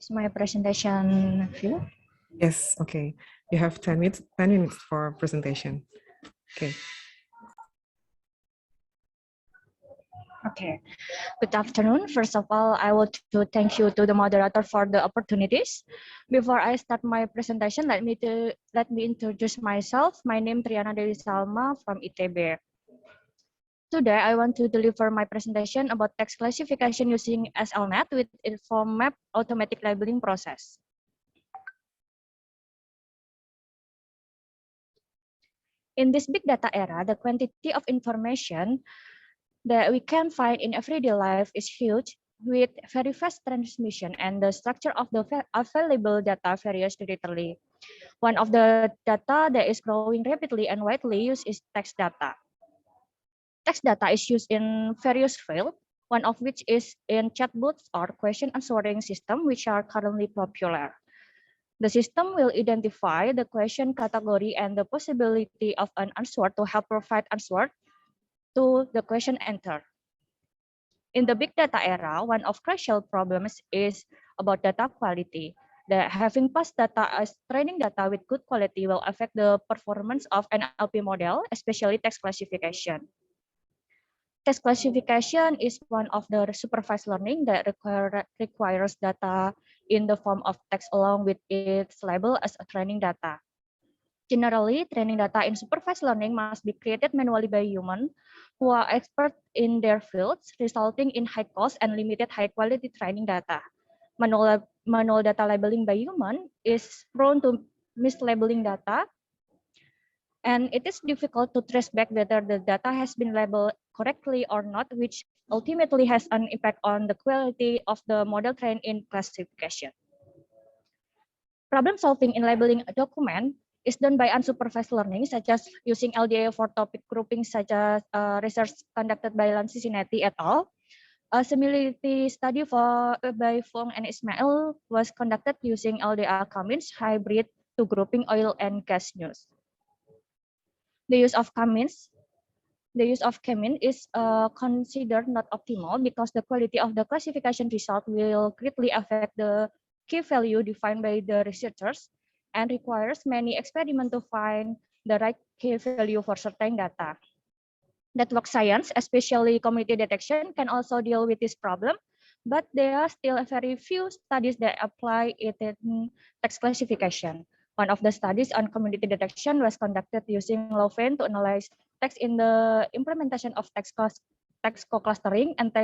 Is my presentation view? Yes, okay. You have 10 minutes for presentation. Okay. Okay. Good afternoon. First of all, I want to thank you to the moderator for the opportunities. Before I start my presentation, let me introduce myself. My name is Triana Dewi Salma from ITB. Today, I want to deliver my presentation about text classification using SLNet with InfoMap automatic labeling process. In this big data era, the quantity of information that we can find in everyday life is huge, with very fast transmission, and the structure of the available data varies greatly. One of the data that is growing rapidly and widely used is text data. Text data is used in various fields, one of which is in chatbots or question answering system, which are currently popular. The system will identify the question category and the possibility of an answer to help provide answer to the question entered. In the big data era, one of crucial problems is about data quality. That having past data as training data with good quality will affect the performance of NLP model, especially text classification. Text classification is one of the supervised learning that requires data in the form of text along with its label as a training data. Generally, training data in supervised learning must be created manually by humans who are experts in their fields, resulting in high cost and limited high-quality training data. Manual data labeling by human is prone to mislabeling data, and it is difficult to trace back whether the data has been labeled correctly or not, which ultimately has an impact on the quality of the model trained in classification. Problem solving in labeling a document is done by unsupervised learning, such as using LDA for topic grouping, such as research conducted by Cincinnati et al. A similarity study by Fong and Ismail was conducted using LDA Cummins hybrid to grouping oil and gas news. The use of Cummins is considered not optimal because the quality of the classification result will greatly affect the key value defined by the researchers and requires many experiments to find the right key value for certain data. Network science, especially community detection, can also deal with this problem, but there are still very few studies that apply it in text classification. One of the studies on community detection was conducted using Louvain to analyze text in the implementation of text co-clustering and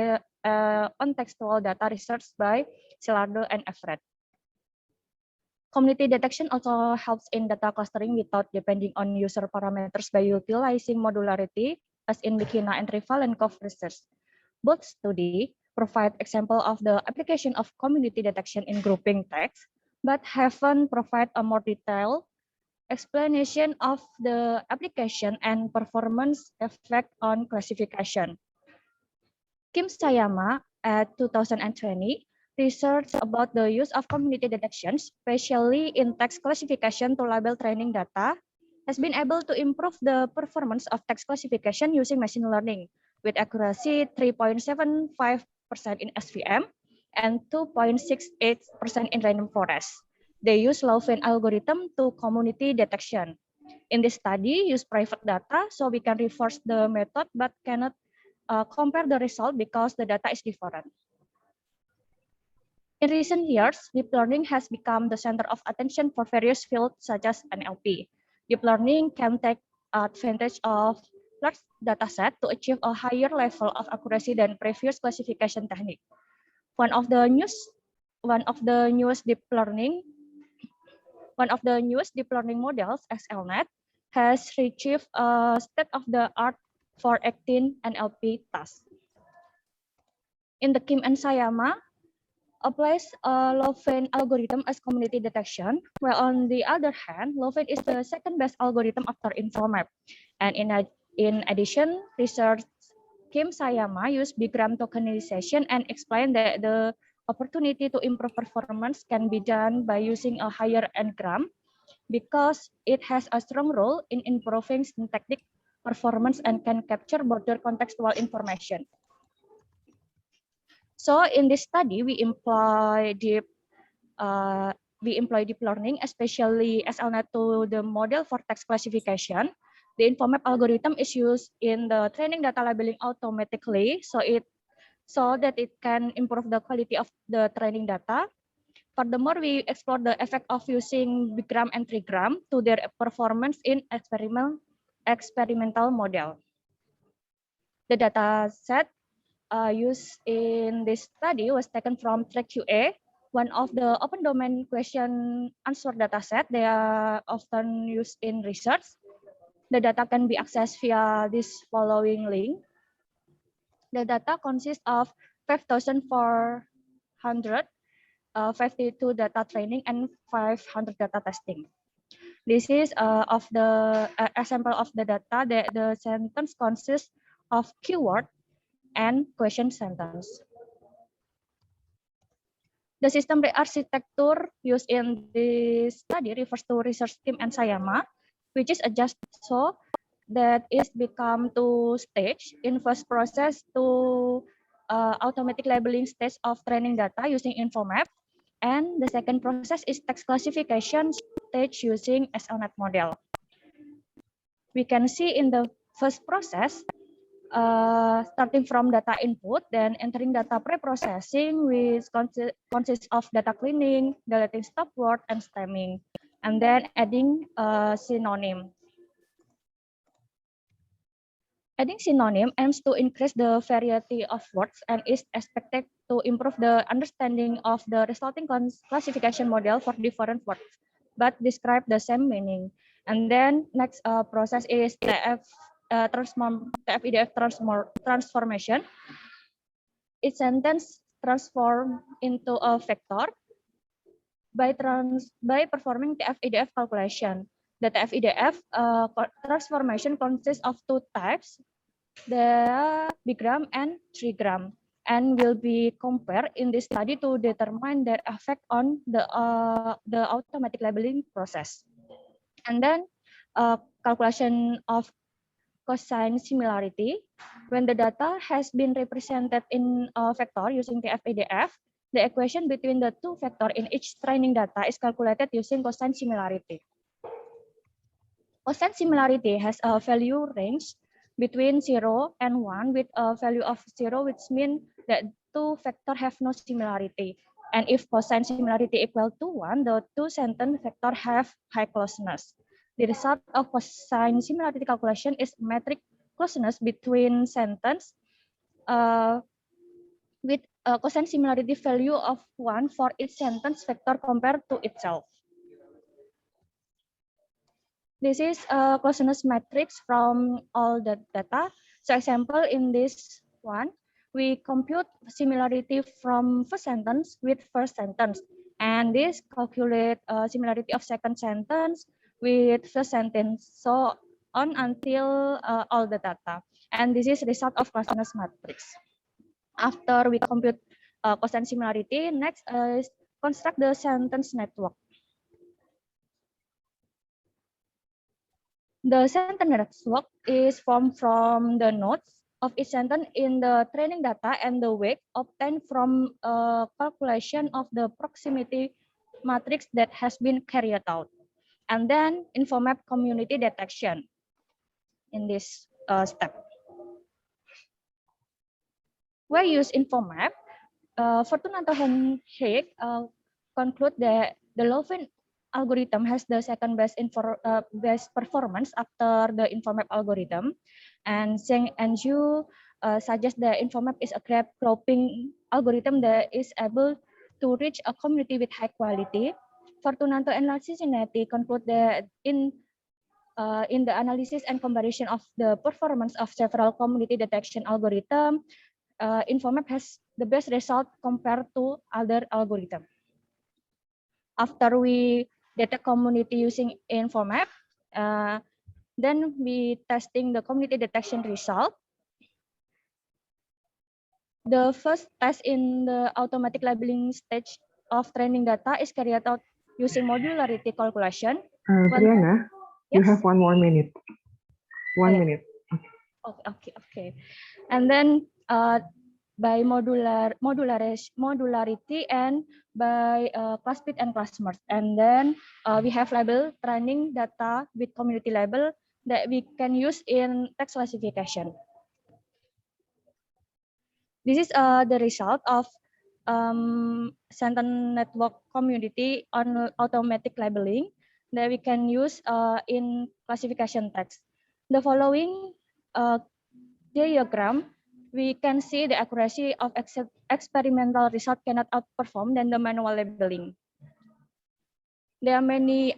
on textual data research by Cilardo and Everett. Community detection also helps in data clustering without depending on user parameters by utilizing modularity, as in Wikina and Trivalenko research. Both studies provide example of the application of community detection in grouping text, but haven't provided a more detailed explanation of the application and performance effect on classification. Kim Sayama at 2020 research about the use of community detection, especially in text classification to label training data, has been able to improve the performance of text classification using machine learning with accuracy 3.75% in SVM and 2.68% in random forest. They use Louvain algorithm to community detection. In this study, use private data, so we can reverse the method but cannot compare the result because the data is different. In recent years, deep learning has become the center of attention for various fields such as NLP. Deep learning can take advantage of large dataset to achieve a higher level of accuracy than previous classification technique. One of the newest deep learning models, SLNet, has achieved a state-of-the-art for 18 NLP tasks. In the Kim and Sayama applies a Louvain algorithm as community detection, while on the other hand, Louvain is the second best algorithm after InfoMap. And in addition, research Kim Sayama used bigram tokenization and explained that the opportunity to improve performance can be done by using a higher n-gram because it has a strong role in improving syntactic performance and can capture broader contextual information. So in this study, we employ deep we employ deep learning, especially SLNet to the model for text classification. The InfoMap algorithm is used in the training data labeling automatically, so that it can improve the quality of the training data. Furthermore, we explore the effect of using bigram and trigram to their performance in experimental model. The data set used in this study was taken from TrackQA, one of the open domain question answer dataset. They are often used in research. The data can be accessed via this following link. The data consists of 5,452 data training and 500 data testing. This is of the example of the data. The sentence consists of keyword and question sentence. The system architecture used in this study refers to research team and Sayama, which is adjusted so that is become two stage. In first process to automatic labeling stage of training data using InfoMap, and the second process is text classification stage using SLNet model. We can see in the first process, starting from data input, then entering data pre-processing, which consists of data cleaning, deleting stop word, and stemming, and then adding synonym. Adding synonym aims to increase the variety of words and is expected to improve the understanding of the resulting classification model for different words, but describe the same meaning. And then next process is TF-IDF transformation. Each sentence transform into a vector by performing TF-IDF calculation. The TF-IDF transformation consists of two types, the bigram and trigram, and will be compared in this study to determine their effect on the automatic labeling process. And then calculation of cosine similarity. When the data has been represented in a vector using TF-IDF, the equation between the two vectors in each training data is calculated using cosine similarity. Cosine similarity has a value range between 0 and 1 with a value of 0, which means that two vectors have no similarity. And if cosine similarity equal to 1, the two sentence vectors have high closeness. The result of cosine similarity calculation is metric closeness between sentence with a cosine similarity value of 1 for each sentence vector compared to itself. This is a closeness matrix from all the data. So example, in this one, we compute similarity from first sentence with first sentence. And this calculate similarity of second sentence with first sentence. So on until all the data. And this is result of closeness matrix. After we compute cosine similarity, next is construct the sentence network. The sentence network is formed from the nodes of each sentence in the training data and the weight obtained from a calculation of the proximity matrix that has been carried out. And then InfoMap community detection in this step. We use InfoMap. Fortunato Henrich conclude that the Lovin algorithm has the second best performance after the InfoMap algorithm, and Zheng and Zhu suggest that InfoMap is a graph grouping algorithm that is able to reach a community with high quality. Fortunato and Cincinnati conclude that in the analysis and comparison of the performance of several community detection algorithms, InfoMap has the best result compared to other algorithms. After we detect community using InfoMap, then we testing the community detection result. The first test in the automatic labeling stage of training data is carried out using modularity calculation. Brianna, you have 1 more minute. 1 minute. Okay. And then by modularity and by class split and class merge. And then we have label training data with community label that we can use in text classification. This is the result of sentence network community on automatic labeling that we can use in classification text. The following diagram, we can see the accuracy of experimental result cannot outperform than the manual labeling. There are many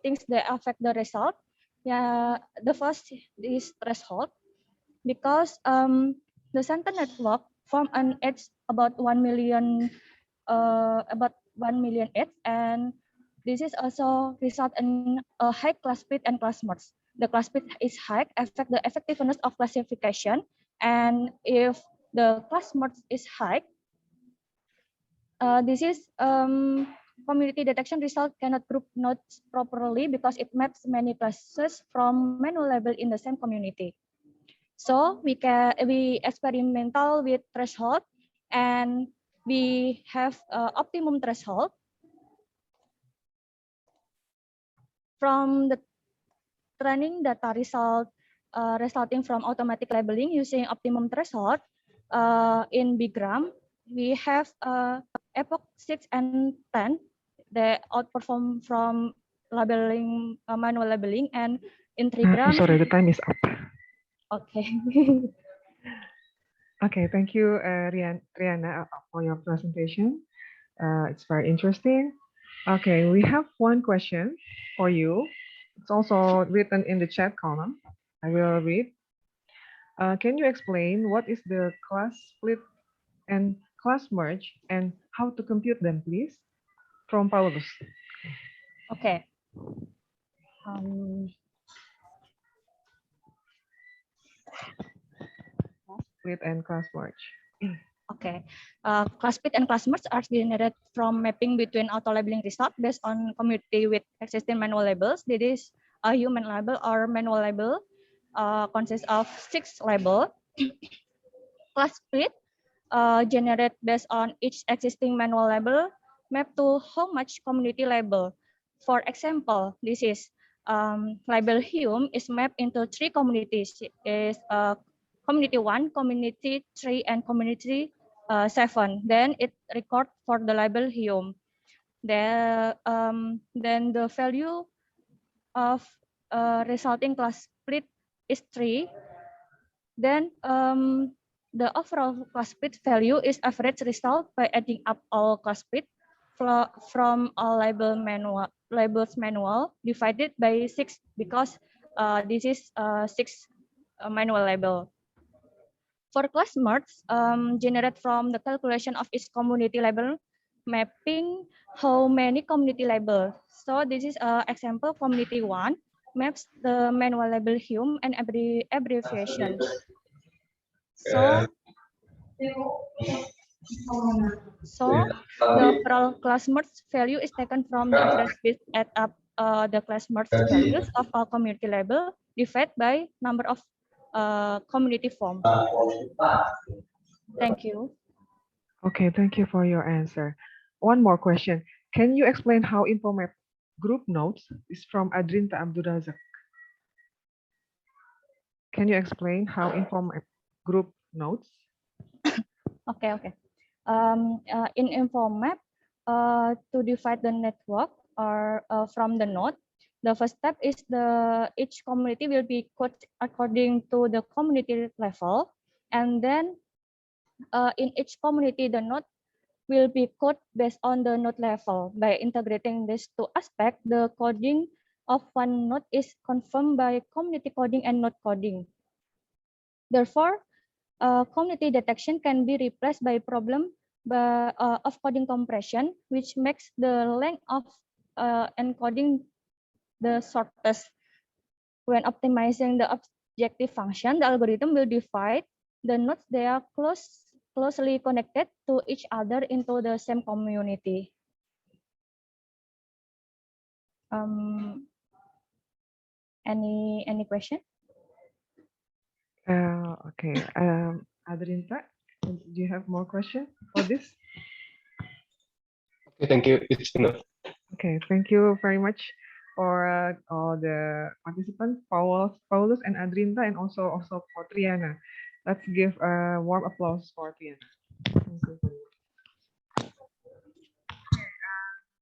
things that affect the result. Yeah, the first is threshold, because the center network form an edge about 1 million edge, and this is also result in a high class split and class merge. The class split is high, affect the effectiveness of classification, and if the class merge is high, this is community detection result cannot group nodes properly because it maps many classes from manual label in the same community. So we experimental with threshold, and we have optimum threshold. From the training data result resulting from automatic labeling using optimum threshold in Bigram, we have epoch 6 and 10 that outperform from labeling manual labeling, and in Trigram. Sorry, the time is up. Okay. Okay, thank you, Rihanna, for your presentation. It's very interesting. Okay, we have one question for you. It's also written in the chat column. I will read. Can you explain what is the class split and class merge and how to compute them, please? From Paulus. Okay. Split and class merge. Okay. Class split and class merge are generated from mapping between auto labeling result based on community with existing manual labels. This is a human label or manual label consists of 6 labels. Class split generate based on each existing manual label map to how much community label. For example, this is label Hume is mapped into 3 communities. Is community 1, community 3, and community 7. Then it record for the label Hume. Then the value of resulting class split is 3. Then the overall class split value is average result by adding up all class split from all labels manual divided by 6, because this is 6 manual label. For class merge, generate from the calculation of each community label mapping how many community label. So this is example community 1 maps the manual label Hume and abbreviation. So the overall class merge value is taken from the average bit add up the class merge values of all community label divided by number of community form. Thank you. Okay, thank you for your answer. One more question. Can you explain how InfoMap group nodes is from Adrinta Abdurazak? Can you explain how InfoMap group nodes? Okay. In InfoMap, to divide the network or from the node, the first step is each community will be coded according to the community level, and then in each community the node will be coded based on the node level. By integrating these 2 aspects, the coding of one node is confirmed by community coding and node coding. Therefore, community detection can be replaced by problem of coding compression, which makes the length of encoding the shortest. When optimizing the objective function, the algorithm will divide the nodes that are closely connected to each other into the same community. Any question? Okay. Adrinta, do you have more questions for this? Okay, thank you. It's enough. Okay, thank you very much for all the participants, Paulus and Adrinta, and also for Triana. Let's give a warm applause for Triana. Thank you very much.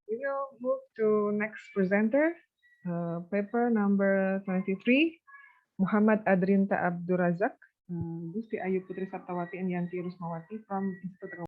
We will move to next presenter, paper number 23, Muhammad Adrinta Abdurazak, Gusti Ayu Putri Saptawati and Yanti Rusmawati from Institut